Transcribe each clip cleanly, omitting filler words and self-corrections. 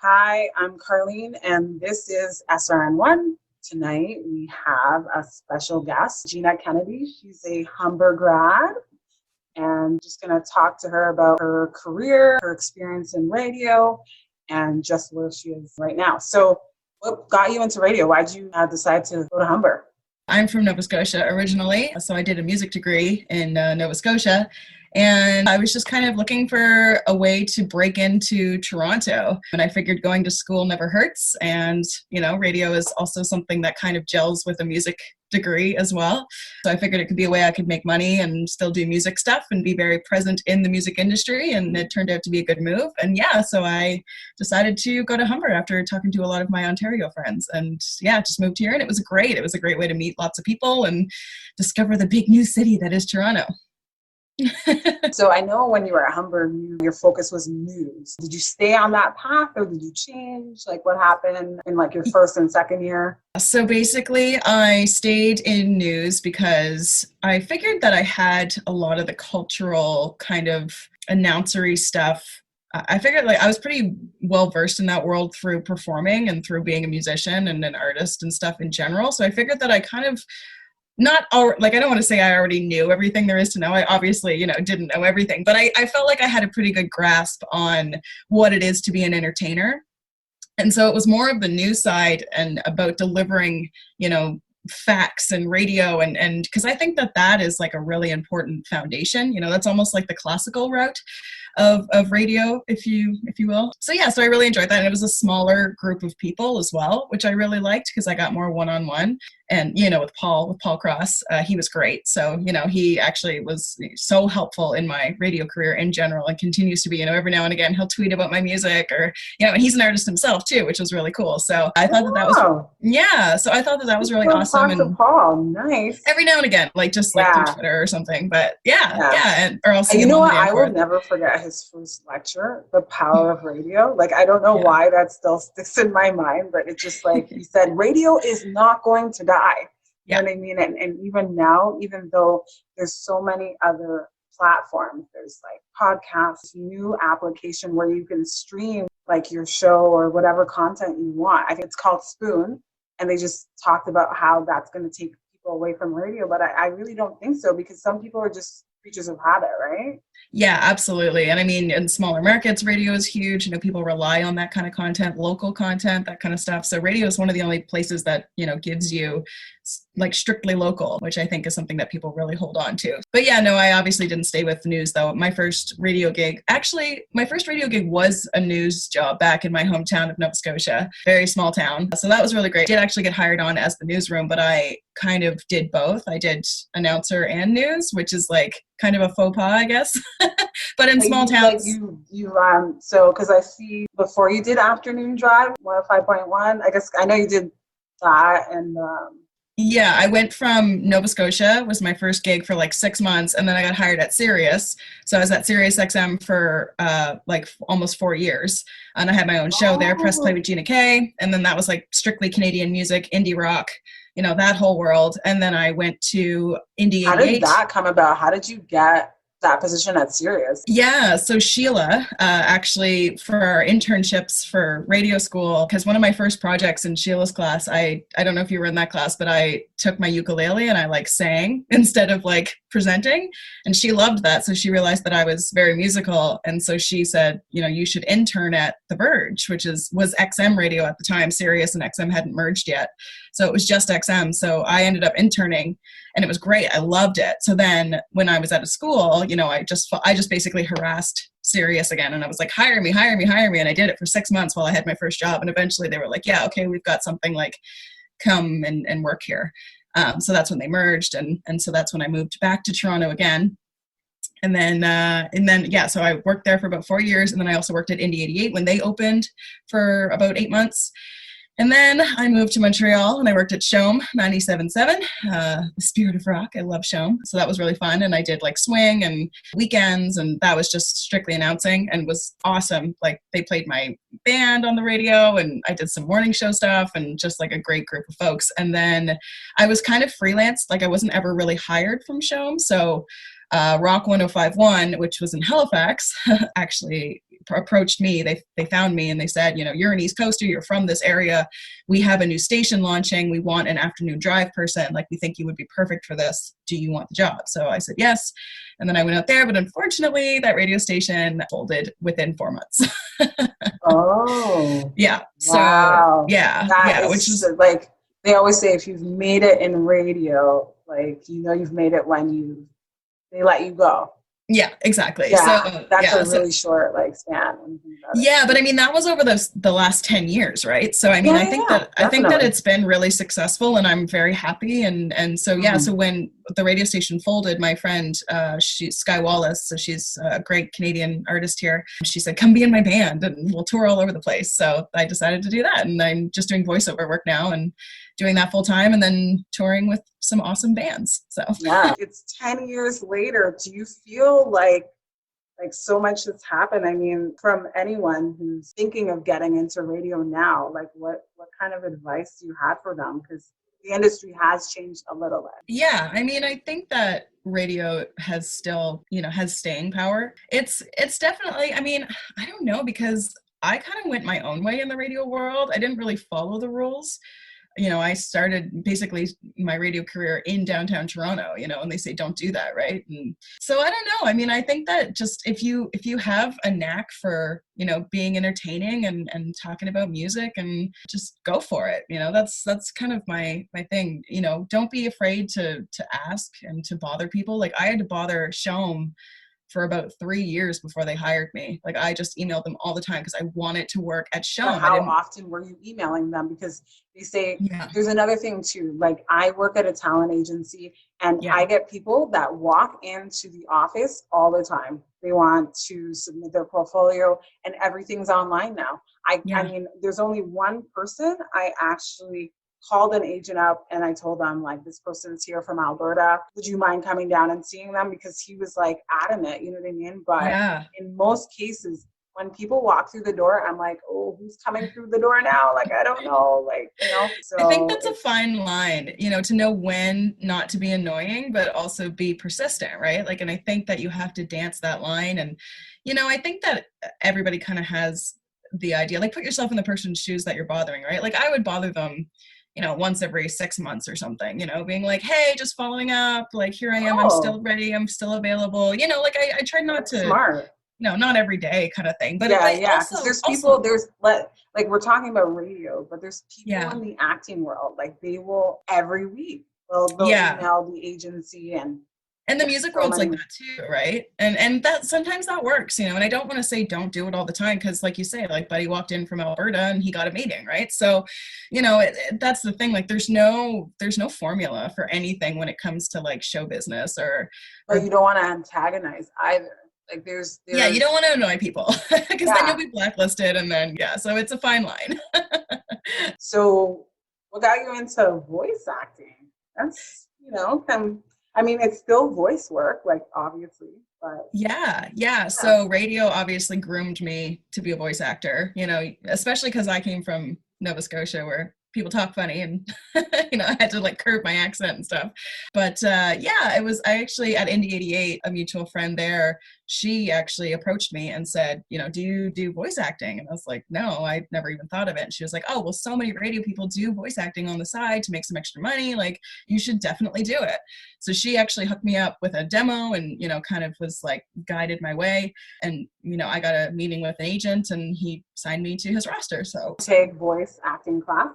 Hi, I'm Carlene, and this is SRN1. Tonight we have a special guest, Gina Kennedy. She's a Humber grad, and just going to talk to her about her career, her experience in radio, and just where she is right now. So what got you into radio? Why'd you decide to go to Humber? I'm from Nova Scotia originally, so I did a music degree in Nova Scotia, and I was just kind of looking for a way to break into Toronto. And I figured going to school never hurts, and radio is also something that kind of gels with a music degree as well. So I figured it could be a way I could make money and still do music stuff and be very present in the music industry, and it turned out to be a good move. And so I decided to go to Humber after talking to a lot of my Ontario friends, and just moved here, and it was great. It was a great way to meet lots of people and discover the big new city that is Toronto. So I know when you were at Humber, your focus was news. Did you stay on that path, or did you change? Like, what happened in your first and second year? So basically, I stayed in news because I figured that I had a lot of the cultural kind of announcery stuff. I figured I was pretty well versed in that world through performing and through being a musician and an artist and stuff in general. So I figured that I kind of I don't want to say I already knew everything there is to know. I obviously, didn't know everything, but I felt like I had a pretty good grasp on what it is to be an entertainer. And so it was more of the news side and about delivering, facts and radio and because I think that is like a really important foundation. That's almost like the classical route of radio, if you will. So I really enjoyed that. And it was a smaller group of people as well, which I really liked because I got more one-on-one. And, with Paul Cross, he was great. So, he actually was so helpful in my radio career in general and continues to be, every now and again, he'll tweet about my music or, and he's an artist himself too, which was really cool. So I thought that was, so I thought that was really awesome. And Paul, nice. Every now and again, like through Twitter or something, but or else. And I will never forget his first lecture, The Power of Radio. Like, I don't know why that still sticks in my mind, but it's just like, he said, radio is not going to die. You know what I mean? And even now, even though there's so many other platforms, there's like podcasts, new application where you can stream like your show or whatever content you want. I think it's called Spoon. And they just talked about how that's going to take people away from radio. But I really don't think so, because some people are just creatures of habit, right? Yeah, absolutely. And I mean, in smaller markets, radio is huge. People rely on that kind of content, local content, that kind of stuff. So radio is one of the only places that, gives you like strictly local, which I think is something that people really hold on to. But I obviously didn't stay with news though. My first radio gig was a news job back in my hometown of Nova Scotia, very small town. So that was really great. I did actually get hired on as the newsroom, but I kind of did both. I did announcer and news, which is like kind of a faux pas, I guess. But in small towns. So because I see before you did Afternoon Drive, 105.1, I guess I know you did that. And I went from Nova Scotia, was my first gig for like 6 months, and then I got hired at Sirius. So I was at Sirius XM for almost 4 years, and I had my own show there, Press Play with Gina K, and then that was like strictly Canadian music, indie rock, that whole world. And then I went to Indie 88. How did that come about? How did you get that position at Sirius? So Sheila, actually, for our internships for radio school, because one of my first projects in Sheila's class, I don't know if you were in that class, but I took my ukulele and I sang instead of presenting, and she loved that. So she realized that I was very musical, and so she said, you should intern at The Verge, which was XM radio at the time. Sirius and XM hadn't merged yet, so it was just XM. So I ended up interning, and it was great. I loved it. So then when I was at a school, I just basically harassed Sirius again. And I was like, hire me. And I did it for 6 months while I had my first job. And eventually they were like, yeah, okay, we've got something, come and work here. So that's when they merged. And so that's when I moved back to Toronto again. And then, so I worked there for about 4 years. And then I also worked at Indie 88 when they opened for about 8 months. And then I moved to Montreal and I worked at Shome 97.7, the Spirit of Rock. I love Shome. So that was really fun. And I did swing and weekends, and that was just strictly announcing and was awesome. They played my band on the radio, and I did some morning show stuff, and just a great group of folks. And then I was kind of freelance. I wasn't ever really hired from Shome. So Rock 1051, which was in Halifax, actually approached me. They found me and they said, you're an East Coaster, you're from this area. We have a new station launching. We want an afternoon drive person. Like, we think you would be perfect for this. Do you want the job? So I said yes. And then I went out there, but unfortunately that radio station folded within 4 months. Oh. Yeah. Wow. So yeah. That yeah. is Which is like, they always say, if you've made it in radio, like, you've made it when they let you go. Yeah, exactly. Yeah, so that's a really short span. Yeah, but I mean, that was over the last 10 years, right? So I mean, I think that it's been really successful, and I'm very happy. And so yeah, so when the radio station folded, my friend, she's Sky Wallace, so she's a great Canadian artist here. She said, "Come be in my band, and we'll tour all over the place." So I decided to do that, and I'm just doing voiceover work now and doing that full time, and then touring with some awesome bands. So yeah, it's 10 years later. Do you feel like so much has happened? I mean, from anyone who's thinking of getting into radio now, like what kind of advice do you have for them? Because the industry has changed a little bit. Yeah, I mean, I think that radio has still, has staying power. It's definitely, I mean, I don't know, because I kind of went my own way in the radio world. I didn't really follow the rules. I started basically my radio career in downtown Toronto, and they say don't do that, right? And so I don't know. I mean, I think that just if you have a knack for, being entertaining and talking about music, and just go for it. That's kind of my thing. Don't be afraid to ask and to bother people. Like, I had to bother Shom for about 3 years before they hired me. Like, I just emailed them all the time because I wanted to work at Shom. How often were you emailing them? Because they say there's another thing too. Like, I work at a talent agency, and I get people that walk into the office all the time. They want to submit their portfolio, and everything's online now. I mean, there's only one person I actually called an agent up, and I told them, like, this person's here from Alberta. Would you mind coming down and seeing them? Because he was like adamant, you know what I mean? But in most cases, when people walk through the door, I'm like, oh, who's coming through the door now? Like, I don't know. Like, So I think that's a fine line, to know when not to be annoying, but also be persistent, right? Like, and I think that you have to dance that line. And, I think that everybody kind of has the idea, like, put yourself in the person's shoes that you're bothering, right? Like, I would bother them, once every 6 months or something, being like, hey, just following up, like, here I am, I'm still ready, I'm still available, like, I try not to, smart. Not every day kind of thing, but also, there's people, like, we're talking about radio, but there's people in the acting world, like, they will every week, they'll email the agency, and the music world's like that too, right? And that sometimes that works, and I don't want to say don't do it all the time, because, like you say, like, Buddy walked in from Alberta and he got a meeting, right? So, that's the thing. Like, there's no formula for anything when it comes to, like, show business but you don't want to antagonize either. Like, there's you don't want to annoy people, because then you'll be blacklisted, and then so it's a fine line. So what got you into voice acting? That's I mean, it's still voice work, like, obviously, but yeah. So radio obviously groomed me to be a voice actor, especially because I came from Nova Scotia, where people talk funny, and I had to, like, curb my accent and stuff. But I actually, at Indie 88, a mutual friend there, she actually approached me and said, do you do voice acting? And I was like, no, I'd never even thought of it. And she was like, oh, well, so many radio people do voice acting on the side to make some extra money. Like, you should definitely do it. So she actually hooked me up with a demo, and, kind of was, like, guided my way. And, I got a meeting with an agent, and he signed me to his roster. So take voice acting classes?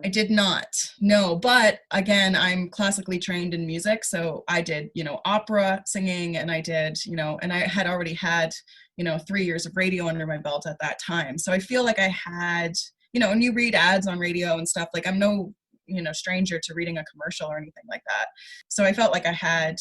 I did not, no, but again, I'm classically trained in music, so I did, opera singing, and I did, and I had already had, 3 years of radio under my belt at that time. So I feel like I had, and you read ads on radio and stuff, like, I'm no, stranger to reading a commercial or anything like that. So I felt like I had,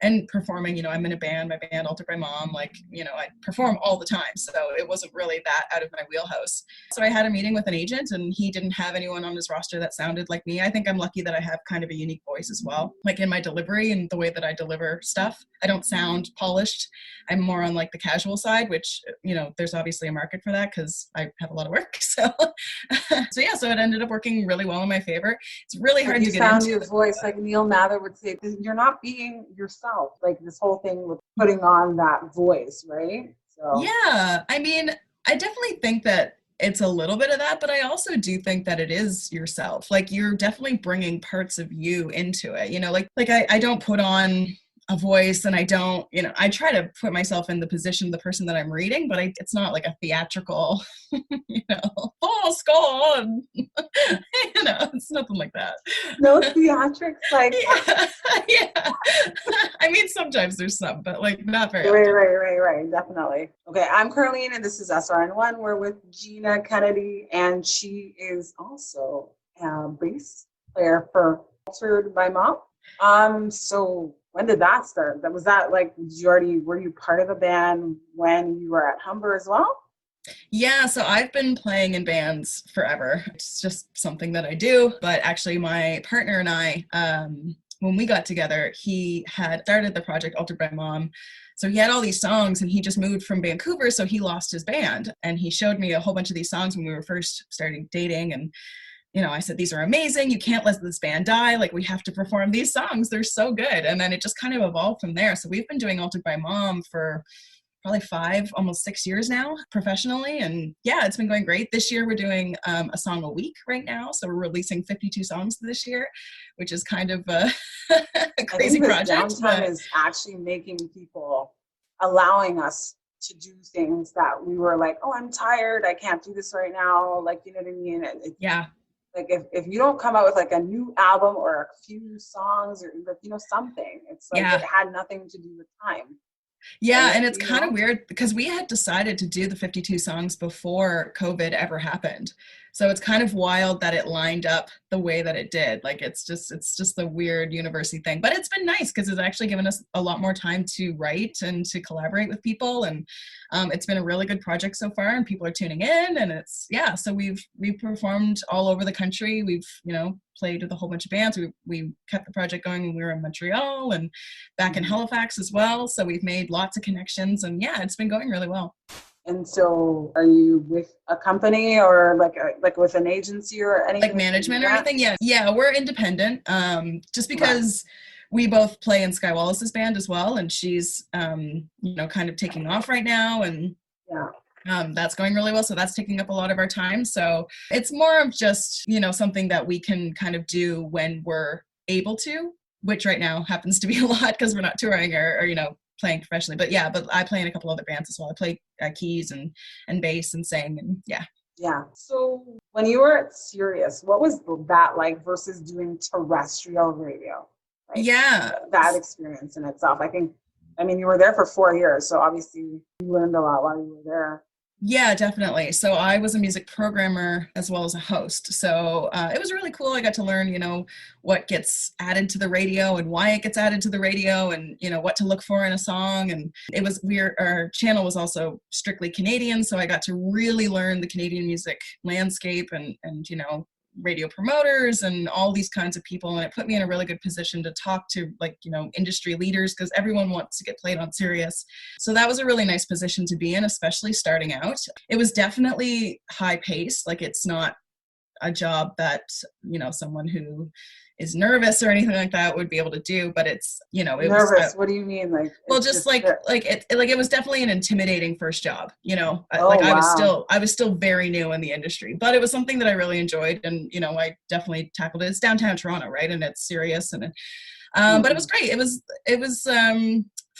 and performing, I'm in a band, my band Altered by Mom, like, I perform all the time. So it wasn't really that out of my wheelhouse. So I had a meeting with an agent, and he didn't have anyone on his roster that sounded like me. I think I'm lucky that I have kind of a unique voice as well, like, in my delivery and the way that I deliver stuff. I don't sound polished. I'm more on, like, the casual side, which, there's obviously a market for that because I have a lot of work. So, so it ended up working really well in my favor. It's really hard to get into. You sound your voice, like Neil Mather would say, you're not being yourself, like this whole thing with putting on that voice, right? So Yeah, I mean, I definitely think that it's a little bit of that, but I also do think that it is yourself. Like you're definitely bringing parts of you into it. I don't put on a voice and I don't, I try to put myself in the position of the person that I'm reading, but it's not like a theatrical, full score. And, it's nothing like that. no theatrics, like Yeah, yeah. I mean, sometimes there's some, but like not very right, often. right, definitely. Okay, I'm Carlene, and this is SRN1. We're with Gina Kennedy, and she is also a bass player for Altered by Mom. So when did that start? Was that like, were you part of the band when you were at Humber as well? Yeah, so I've been playing in bands forever. It's just something that I do. But actually, my partner and I, when we got together, he had started the project Altered by Mom. So he had all these songs and he just moved from Vancouver. So he lost his band. And he showed me a whole bunch of these songs when we were first starting dating. And, I said, these are amazing. You can't let this band die. Like, we have to perform these songs. They're so good. And then it just kind of evolved from there. So we've been doing Altered by Mom for probably 5, almost 6 years now professionally. And yeah, it's been going great. This year we're doing a song a week right now. So we're releasing 52 songs this year, which is kind of a crazy project. Downtime is actually making people, allowing us to do things that we were like, oh, I'm tired, I can't do this right now. Like, you know what I mean? Yeah. Like if you don't come out with like a new album or a few songs or something, it's like it had nothing to do with time. Yeah, and it's kind of weird because we had decided to do the 52 songs before COVID ever happened. So it's kind of wild that it lined up the way that it did. Like it's just the weird university thing. But it's been nice because it's actually given us a lot more time to write and to collaborate with people. And it's been a really good project so far and people are tuning in. And so we've performed all over the country. We've, played with a whole bunch of bands. We kept the project going when we were in Montreal and back in Halifax as well. So we've made lots of connections and yeah, it's been going really well. And so are you with a company or like with an agency or anything? Like management or anything? Yeah, we're independent. Just because we both play in Sky Wallace's band as well. And she's, kind of taking off right now. And that's going really well. So that's taking up a lot of our time. So it's more of just, something that we can kind of do when we're able to, which right now happens to be a lot because we're not touring or playing professionally. But I play in a couple other bands as well. I play keys and bass and sing and yeah. Yeah. So when you were at Sirius, what was that like versus doing terrestrial radio? Like, that experience in itself. You were there for 4 years, so obviously you learned a lot while you were there. Yeah, definitely. So I was a music programmer as well as a host. So it was really cool. I got to learn, what gets added to the radio and why it gets added to the radio and, what to look for in a song. And our channel was also strictly Canadian. So I got to really learn the Canadian music landscape and radio promoters and all these kinds of people. And it put me in a really good position to talk to industry leaders because everyone wants to get played on Sirius. So that was a really nice position to be in, especially starting out. It was definitely high paced. Like it's not a job that, someone who is nervous or anything like that would be able to do, but it's, nervous. What do you mean? Like, well, it was definitely an intimidating first job, I was still very new in the industry, but it was something that I really enjoyed. And, I definitely tackled it. It's downtown Toronto, right? And it's serious. And, but it was great. It was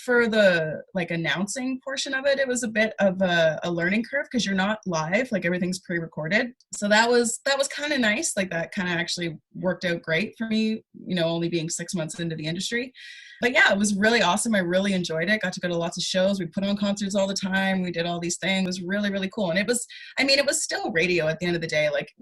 for the announcing portion of it, it was a bit of a learning curve because you're not live, like everything's pre-recorded. So that was kind of nice. Like that kind of actually worked out great for me, only being 6 months into the industry. But yeah, it was really awesome. I really enjoyed it. Got to go to lots of shows. We put on concerts all the time. We did all these things. It was really, really cool. And it was still radio at the end of the day. Like,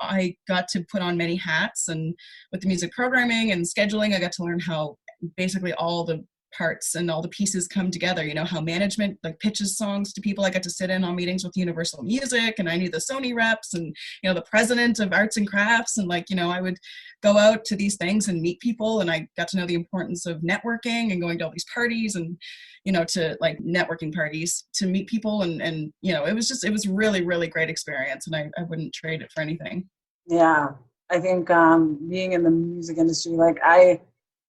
I got to put on many hats and with the music programming and scheduling, I got to learn how basically all the parts and all the pieces come together, how management pitches songs to people. I got to sit in on meetings with Universal Music and I knew the Sony reps and the president of arts and crafts and I would go out to these things and meet people and I got to know the importance of networking and going to all these parties and to networking parties to meet people and it was really, really great experience and I wouldn't trade it for anything. Yeah, I think being in the music industry,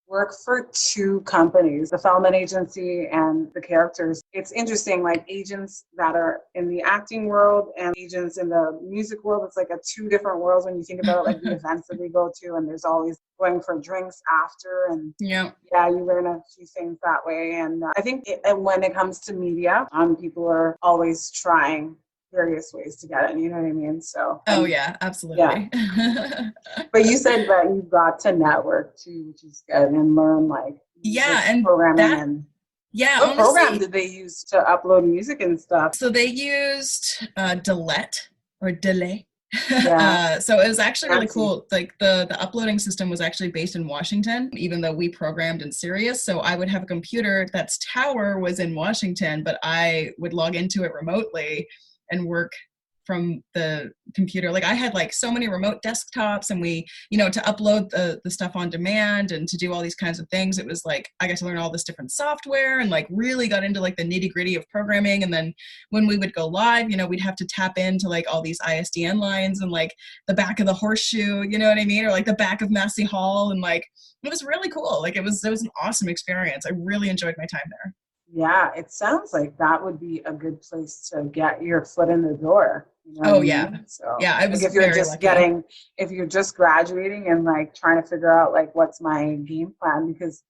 work for two companies, the Feldman agency and the characters. It's interesting, like agents that are in the acting world and agents in the music world. It's like a two different worlds when you think about it, like the events that they go to, and there's always going for drinks after. And Yeah. yeah, you learn a few things that way. And I think when it comes to media, people are always trying various ways to get it. You know what I mean? So. Oh yeah, absolutely. Yeah. But you said that you got to network too, which is good, and learn like Yeah, and programming that, and yeah, what program honestly, did they use to upload music and stuff? so they used Delete or Delay. Yeah, So it was actually really fancy. cool. Like the uploading system was actually based in Washington, even though we programmed in Sirius. So I would have a computer that's tower was in Washington, but I would log into it remotely and work from the computer. Like I had like so many remote desktops, and we, to upload the stuff on demand and to do all these kinds of things, it was like I got to learn all this different software and like really got into like the nitty gritty of programming. And then when we would go live, we'd have to tap into like all these ISDN lines and like the back of the horseshoe, you know what I mean? Or like the back of Massey Hall. And like, it was really cool. Like it was an awesome experience. I really enjoyed my time there. Yeah, it sounds like that would be a good place to get your foot in the door. You know what Oh I yeah. mean? So, Yeah, I like, was very lucky. if you're just graduating and like trying to figure out like what's my game plan, because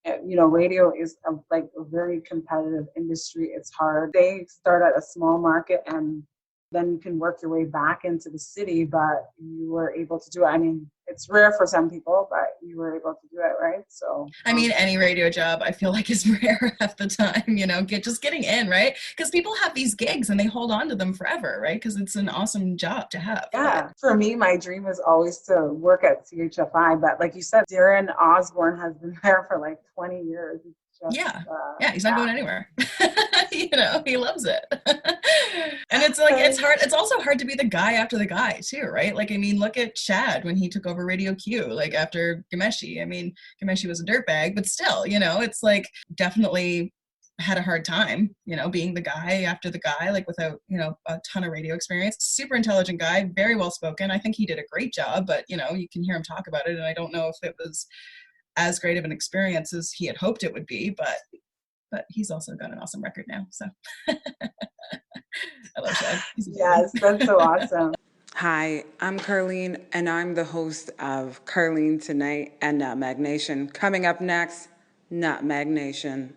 radio is like a very competitive industry. It's hard. They start at a small market and then you can work your way back into the city, but you were able to do it. I mean, it's rare for some people, but you were able to do it, right? So, I mean, any radio job I feel like is rare half the time, just getting in, right? Because people have these gigs and they hold on to them forever, right? Because it's an awesome job to have, right? yeah, for me, my dream was always to work at CHFI, but like you said, Darren Osborne has been there for like 20 years. It's just, Yeah. Yeah, he's not yeah. going anywhere. He loves it. And it's like, it's hard. It's also hard to be the guy after the guy too, right? Like, I mean, look at Chad when he took over Radio Q, like after Gameshi. I mean, Gameshi was a dirtbag, but still, it's like definitely had a hard time, being the guy after the guy, like without, a ton of radio experience. Super intelligent guy, very well spoken. I think he did a great job, but, you can hear him talk about it. And I don't know if it was as great of an experience as he had hoped it would be, but he's also got an awesome record now. So I love Chad. Yes, that's so awesome. Hi, I'm Carlene, and I'm the host of Carlene Tonight and Nutmeg Nation. Coming up next, Nutmeg Nation.